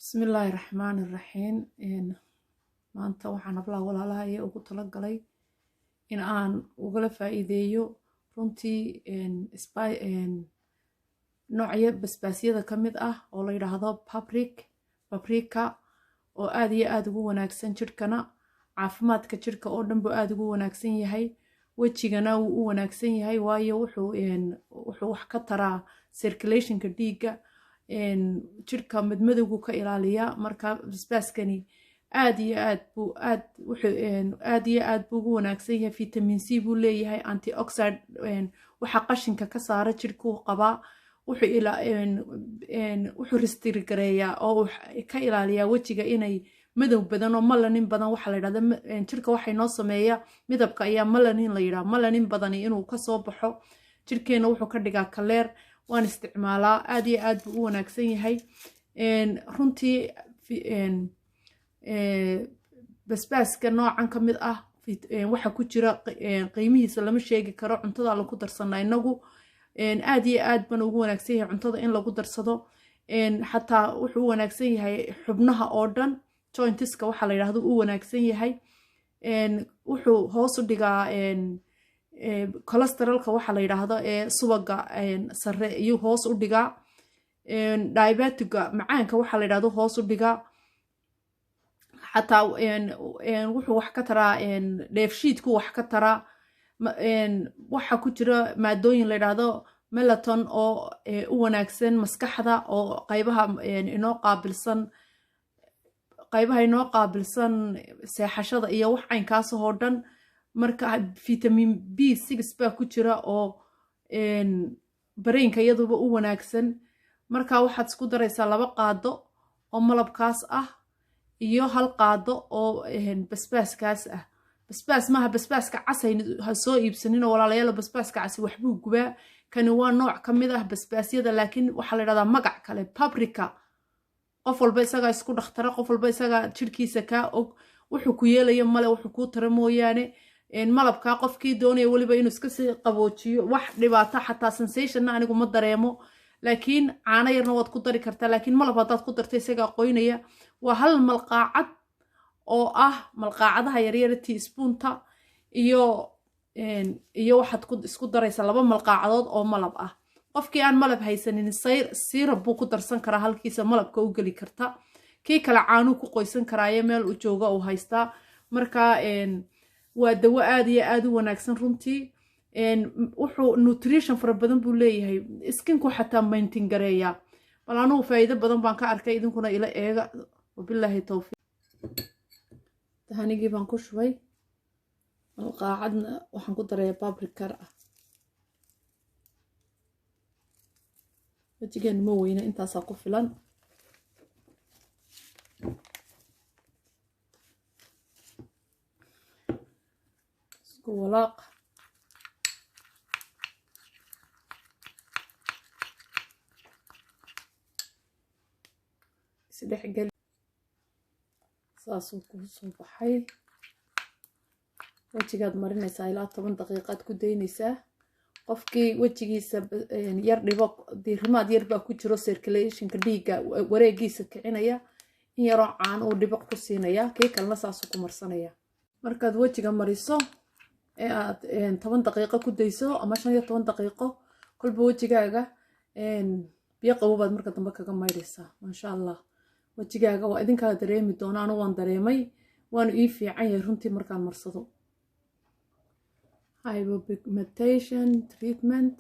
بسم الله الرحمن الرحيم maanta waxaan hablaha walaalaha ugu talagalay in aan ugala faa'iideeyo runtii noocyo basbaasyada ka mid ah oo la yiraahdo paprika oo aad iyo aad ugu wanaagsan jirkana caafimaadka jirka oo dhan buu aad ugu wanaagsan yahay wajigana wuu u wanaagsan yahay waayo wuxuu wax ka taraa circulationka dhiigga jirka madmadowgu ka ilaaliya marka basbaaskani aad iyo aad buu ugu wanaagsan yahay vitamin C buu leeyahay antioxidant waxa qashinka ka saara jirku qabaa wuxuu restrigareeyaa oo ka ilaaliya wajiga inay madow badan oo melanin badan waxa la yiraahdo jirka waxay noo sameeyaa midabka ayaa melanin la yiraahdo melanin badan inuu ka soo baxo jirkeena wuxuu ka dhigaa kaleer waan isticmaalaa aad iyo aad buu u wanaagsan yahay runtii basbaaska noocan ka mid ah waxa ku jira qiimihiisa lama sheegi karo cuntada lagu darsanaa inagu aad iyo aad baan ugu wanaagsan yahay cuntada in lagu darsado xataa wuxuu u wanaagsan yahay xubnaha oo dhan jointiska waxa la yiraahdo u wanaagsan yahay wuxuu hoos u dhigaa cholesterolka waxa la yiraahdo subaga sare iyo hoos u dhigaa diabetiga macaanka waxa la yiraahdo hoos u dhigaa xataa wuxuu wax ka taraa dheefshiidku wax ka taraa waxa ku jira maadooyin la yiraahdo melatonin oo u wanaagsan maskaxda oo qaybaha inoo qaabilsan seexashada iyo wax caynkaas oo dhan marka vitamin B6 baa ku jira oo brainka iyaduba u wanaagsan marka waxaad isku daraysaa 2 qaado oo malabkaas ah iyo 1 qaado oo basbaaskaas ah basbaas maaha basbaaska casay ha soo iibsanin walaalayaal basbaaska casi waxbuu gubaa kan waa nooc ka mid ah basbaasyada laakiin waxa la yiraahdaa magac kale paprika qof walba isaga isku dhaxtara qof walba isaga jirkiisa ka og wuxuu ku yeelayo male wuxuu ku tara mooyaane malabka qofkii doonaya waliba inuu iska sii qaboojiyo wax dhibaato xataa sensation anigu ma dareemo laakiin caano yarna waad ku dari kartaa laakiin malab hadaad ku dartay isaga qoynaya waa 1 malqaacad oo ah malqaacadaha yaryar teaspoonta iyo waxaad isku daraysaa 2 malqaacadood oo malab ah qofkii aan malab haysanin syrup buu ku darsan karaa halkiisa malabka u gali karta kii kale caano ku qoysan karaaye meel u jooga oo haystaa marka waa dawo aad iyo aad u wanaagsan runtii wuxuu nutrition fara badan buu leeyahay skinku xataa maintain gareeya bal anu faa'iido badan baan ka arkay idinkuna ila eega wabillahi tawfiiq tahanigi baan ku shubay malqaacadna waxaan ku daray paprika ah wajigan ma weyna intaas ku filan isku walaaq isdhex gal saasuu ku soo baxay wajigaad marinaysaa ilaa 10 daqiiqaad ku daynaysaa qofkii wajigiisa yar dhibo diirimaad yar baa ku jiro circulationka dhiigga wareegiisa kicinaya in yaroo caano uu dhibo ku siinaya kii kalena saasuu ku marsanaya markaad wajiga mariso aad 10 daqiiqo ku dayso ama 15 daqiiqo kolba wajigaaga biyo qabow marka dambe kaga mayraysaa masha Allah wajigaaga waa idinka dareemi doonaan waan dareemay waan ii fiican yahay runtii markaan marsado hypopigmentation treatment